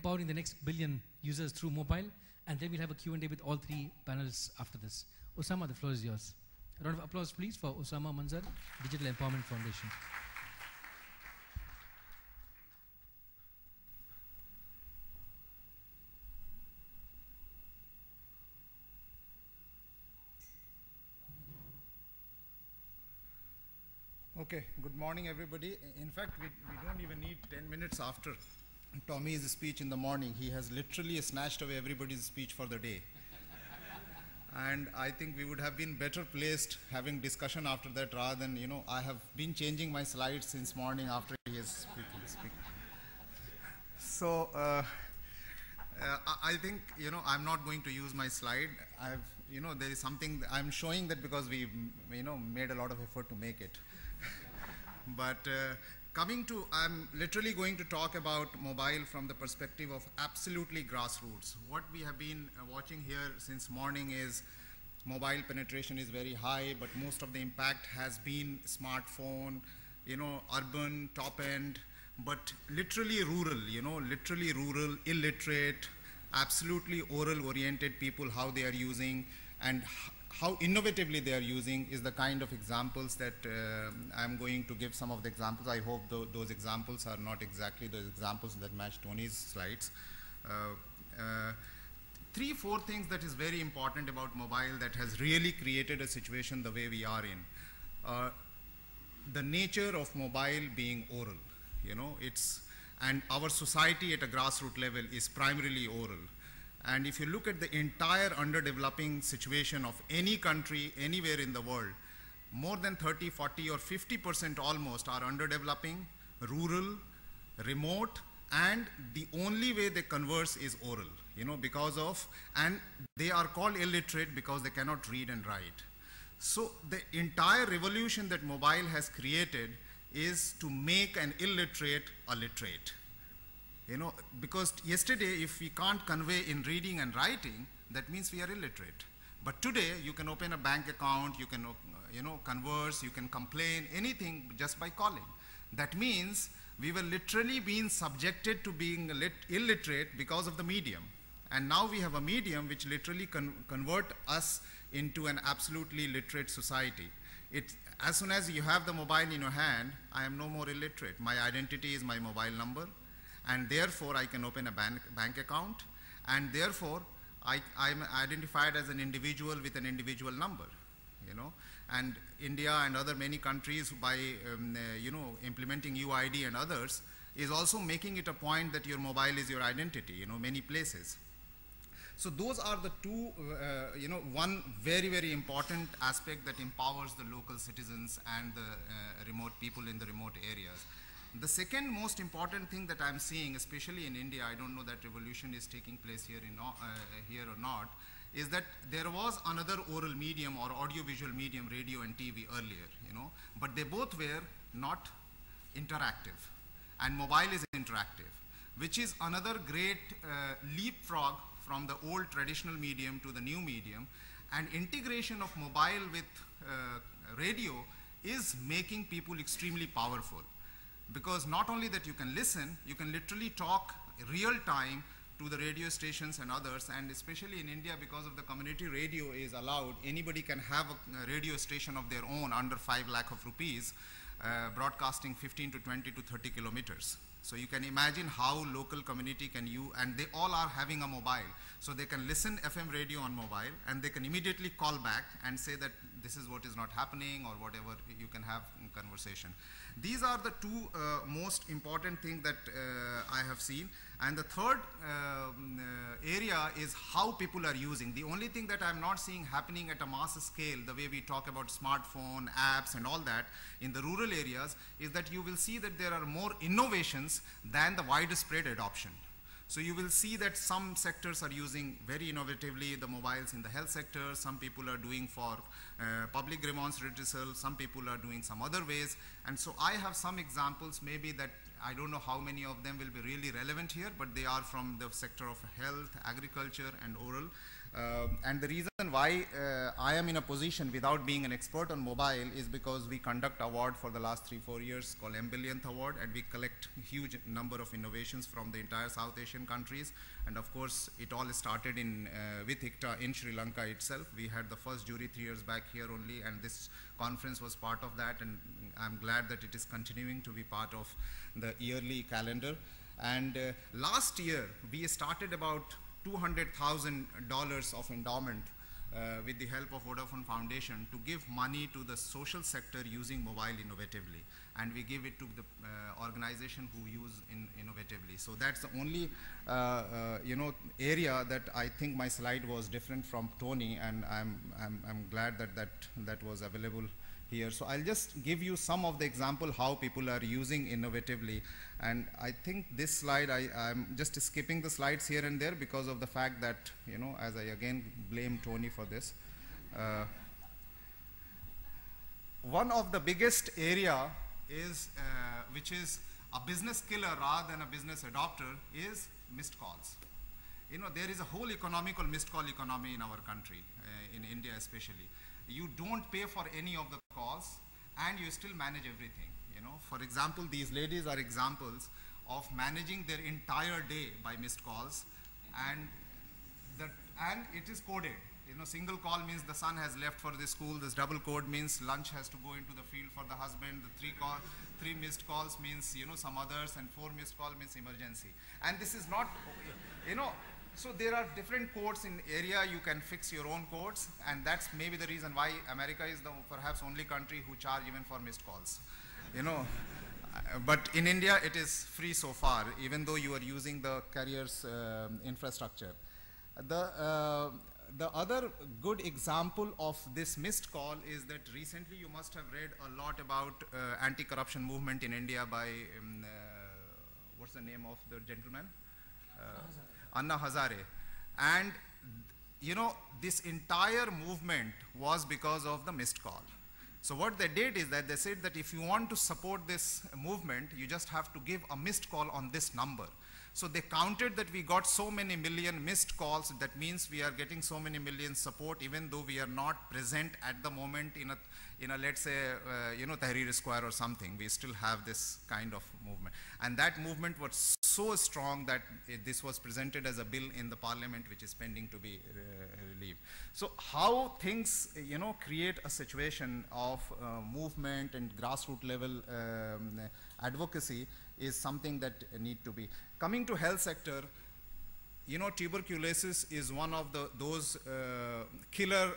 empowering the next billion users through mobile, and then we'll have a Q&A with all three panels after this. Osama, the floor is yours. A round of applause, please, for Osama Manzar, Digital Empowerment Foundation. Okay, good morning everybody. In fact, we don't even need 10 minutes after Tommy's speech in the morning. He has literally snatched away everybody's speech for the day. And I think we would have been better placed having discussion after that rather than, you know, I have been changing my slides since morning after he has speaking. So, I think, you know, I'm not going to use my slide. There is something, I'm showing that because we, you know, made a lot of effort to make it. But I'm literally going to talk about mobile from the perspective of absolutely grassroots. What we have been watching here since morning is mobile penetration is very high, but most of the impact has been smartphone, you know, urban, top end, but literally rural, illiterate, absolutely oral oriented people, how they are using and how innovatively they are using is the kind of examples that I'm going to give some of the examples. I hope those examples are not exactly the examples that match Tony's slides. 3-4 things that is very important about mobile that has really created a situation the way we are in. The nature of mobile being oral, you know, and our society at a grassroots level is primarily oral. And if you look at the entire underdeveloping situation of any country, anywhere in the world, more than 30, 40, or 50% almost are underdeveloping, rural, remote, and the only way they converse is oral, you know, and they are called illiterate because they cannot read and write. So the entire revolution that mobile has created is to make an illiterate a literate. You know, because yesterday, if we can't convey in reading and writing, that means we are illiterate. But today, you can open a bank account, you can, you know, converse, you can complain, anything just by calling. That means we were literally being subjected to being illiterate because of the medium. And now we have a medium which literally convert us into an absolutely literate society. As soon as you have the mobile in your hand, I am no more illiterate. My identity is my mobile number. And therefore, I can open a bank account, and therefore, I'm identified as an individual with an individual number, you know. And India and other many countries, by you know, implementing UID and others, is also making it a point that your mobile is your identity, you know, many places. So those are the two, you know, one very, very important aspect that empowers the local citizens and the remote people in the remote areas. The second most important thing that I'm seeing, especially in India, I don't know that revolution is taking place here, here or not, is that there was another oral medium or audiovisual medium, radio and TV earlier, you know, but they both were not interactive, and mobile is interactive, which is another great leapfrog from the old traditional medium to the new medium, and integration of mobile with radio is making people extremely powerful. Because not only that you can listen, you can literally talk real time to the radio stations and others, and especially in India, because of the community radio is allowed, anybody can have a radio station of their own under 5 lakh of rupees, broadcasting 15 to 20 to 30 kilometers. So you can imagine how local community can use, and they all are having a mobile. So they can listen FM radio on mobile, and they can immediately call back and say that this is what is not happening, or whatever, you can have conversation. These are the two most important things that I have seen. And the third area is how people are using. The only thing that I'm not seeing happening at a mass scale, the way we talk about smartphone, apps and all that in the rural areas, is that you will see that there are more innovations than the widespread adoption. So you will see that some sectors are using very innovatively the mobiles in the health sector, some people are doing for public grievance redressal, some people are doing some other ways. And so I have some examples, maybe that I don't know how many of them will be really relevant here, but they are from the sector of health, agriculture and oral. And the reason why I am in a position without being an expert on mobile is because we conduct award for the last 3-4 years called M-Billionth Award, and we collect huge number of innovations from the entire South Asian countries. And of course, it all started with ICTA in Sri Lanka itself. We had the first jury 3 years back here only, and this conference was part of that, and I'm glad that it is continuing to be part of the yearly calendar. And last year, we started about $200,000 of endowment with the help of Vodafone Foundation to give money to the social sector using mobile innovatively. And we give it to the organization who use innovatively. So that's the only area that I think my slide was different from Tony, and I'm glad that that was available here. So I'll just give you some of the example how people are using innovatively. And I think this slide, I'm just skipping the slides here and there because of the fact that, as I again blame Tony for this. One of the biggest area is, which is a business killer rather than a business adopter, is missed calls. There is a whole economical missed call economy in our country, in India especially. You don't pay for any of the calls and you still manage everything. For example, these ladies are examples of managing their entire day by missed calls, and it is coded. Single call means the son has left for the school. This double code means lunch has to go into the field for the husband. The three missed calls means some others, and 4 missed call means emergency. And this is not, so there are different codes in area. You can fix your own codes, and that's maybe the reason why America is the perhaps only country who charge even for missed calls. But in India it is free so far, even though you are using the carrier's infrastructure. The other good example of this missed call is that recently you must have read a lot about anti-corruption movement in India by what's the name of the gentleman? Anna Hazare. And this entire movement was because of the missed call. So what they did is that they said that if you want to support this movement, you just have to give a missed call on this number. So they counted that we got so many million missed calls. That means we are getting so many million support, even though we are not present at the moment in a let's say, Tahrir Square or something. We still have this kind of movement. And that movement was so strong that this was presented as a bill in the parliament, which is pending to be relieved. So how things, create a situation of movement and grassroots level advocacy is something that need to be. Coming to health sector, tuberculosis is one of those killer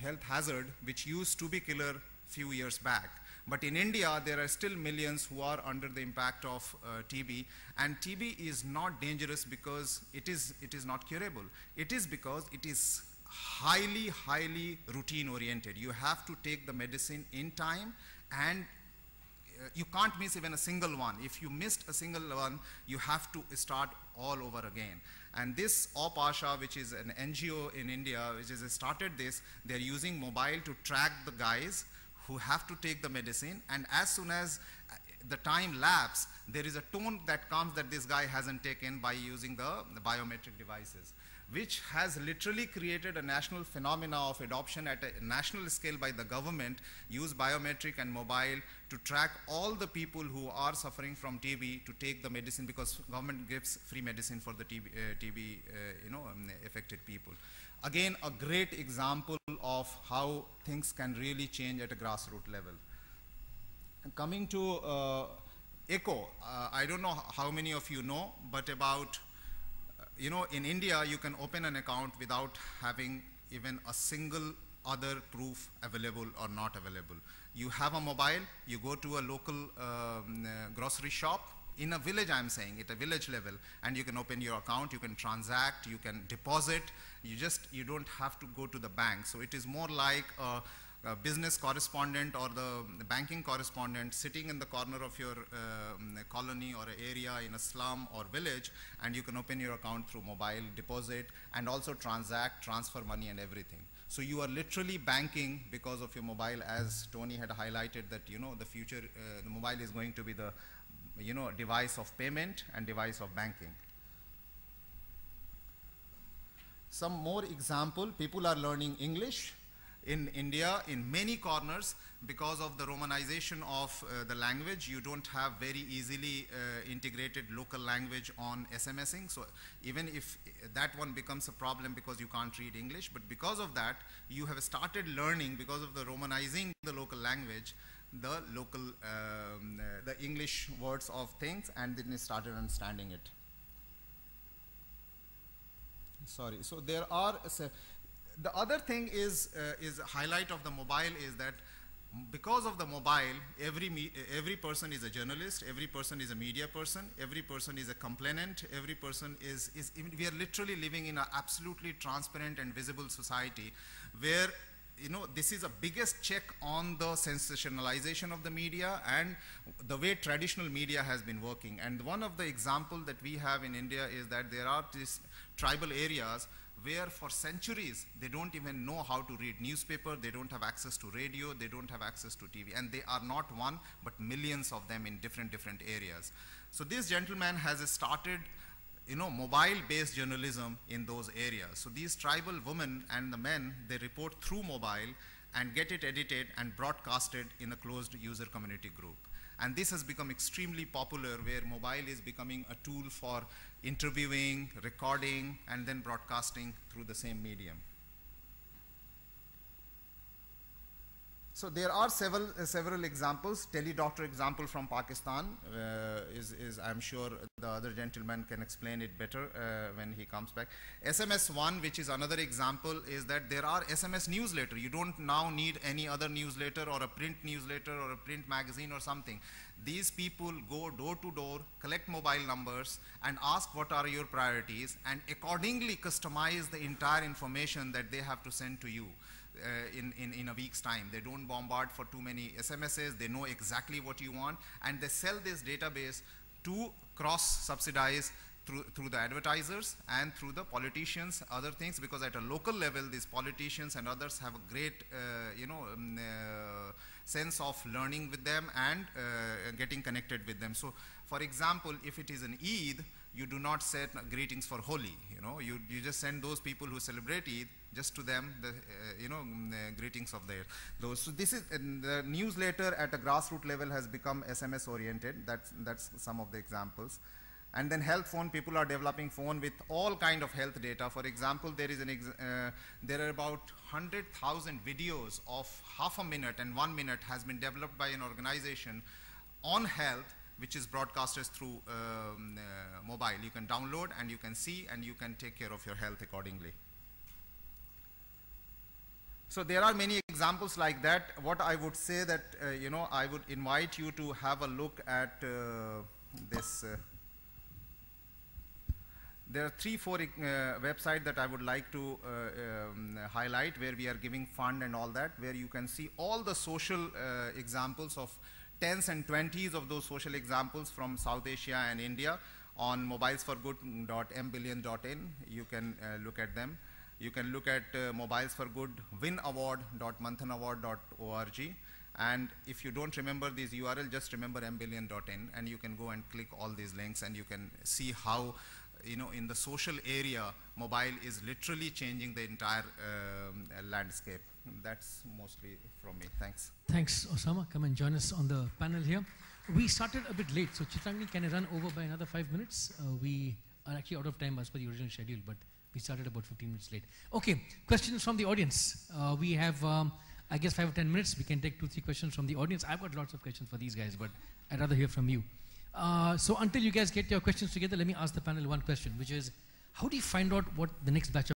health hazard which used to be killer few years back. But in India, there are still millions who are under the impact of TB, and TB is not dangerous because it is not curable. It is because it is highly routine oriented. You have to take the medicine in time, and you can't miss even a single one. If you missed a single one, you have to start all over again. And this OPASHA, which is an NGO in India, which has started this, they're using mobile to track the guys who have to take the medicine, and as soon as the time lapse, there is a tone that comes that this guy hasn't taken by using the biometric devices, which has literally created a national phenomena of adoption at a national scale by the government, use biometric and mobile to track all the people who are suffering from TB to take the medicine, because government gives free medicine for the TB affected people. Again, a great example of how things can really change at a grassroots level. And coming to ECHO, I don't know how many of you know, but about in India, you can open an account without having even a single other proof available or not available. You have a mobile, you go to a local grocery shop, in a village I'm saying, at a village level, and you can open your account, you can transact, you can deposit, you don't have to go to the bank. So it is more like a business correspondent or the banking correspondent sitting in the corner of your colony or area in a slum or village, and you can open your account through mobile, deposit, and also transact, transfer money and everything. So you are literally banking because of your mobile, as Tony had highlighted that, the future, the mobile is going to be the, device of payment and device of banking. some more example. People are learning English in India in many corners because of the Romanization of the language. You don't have very easily integrated local language on SMSing. So even if that one becomes a problem because you can't read English, but because of that, you have started learning, because of the Romanizing the local language, the local, the English words of things, and then you started understanding it. Sorry, so there are, the other thing is highlight of the mobile is that because of the mobile, every person is a journalist, every person is a media person, every person is a complainant, every person is we are literally living in an absolutely transparent and visible society where, you know, this is the biggest check on the sensationalization of the media and the way traditional media has been working. And one of the example that we have in India is that there are these tribal areas where for centuries they don't even know how to read newspaper, they don't have access to radio, they don't have access to TV, and they are not one but millions of them in different areas. So this gentleman has started, you know, mobile-based journalism in those areas. So these tribal women and the men, they report through mobile and get it edited and broadcasted in a closed user community group. And this has become extremely popular, where mobile is becoming a tool for interviewing, recording, and then broadcasting through the same medium. So there are several examples. Teledoctor example from Pakistan is I'm sure the other gentleman can explain it better when he comes back. SMS1, which is another example, is that there are SMS newsletter. You don't now need any other newsletter or a print newsletter or a print magazine or something. These people go door to door, collect mobile numbers, and ask what are your priorities, and accordingly customize the entire information that they have to send to you. In a week's time. They don't bombard for too many SMSs, they know exactly what you want, and they sell this database to cross-subsidize through the advertisers and through the politicians, other things, because at a local level, these politicians and others have a great, sense of learning with them and getting connected with them. So, for example, if it is an Eid, you do not send greetings for Holi, you know, you just send those people who celebrate Eid, just to them, the, greetings of those. So this is, the newsletter at a grassroots level has become SMS oriented. That's some of the examples. And then health phone, people are developing phone with all kind of health data. For example, there is there are about 100,000 videos of half a minute and 1 minute has been developed by an organization on health, which is broadcasted through mobile. You can download and you can see and you can take care of your health accordingly. So there are many examples like that. What I would say that, I would invite you to have a look at this. There are 3-4 websites that I would like to highlight, where we are giving fund and all that, where you can see all the social examples of 10s and 20s of those social examples from South Asia and India on mobilesforgood.mbillion.in. You can look at them. You can look at Mobiles for Good, winaward.manthanaward.org. And if you don't remember these URL, just remember mbillion.in, and you can go and click all these links, and you can see how, in the social area, mobile is literally changing the entire landscape. That's mostly from me. Thanks. Thanks, Osama. Come and join us on the panel here. We started a bit late, so Chitrangi, can I run over by another 5 minutes? We are actually out of time as per the original schedule, but we started about 15 minutes late. Okay, questions from the audience. We have, I guess, 5 or 10 minutes. We can take 2-3 questions from the audience. I've got lots of questions for these guys, but I'd rather hear from you. So until you guys get your questions together, let me ask the panel one question, which is, how do you find out what the next batch of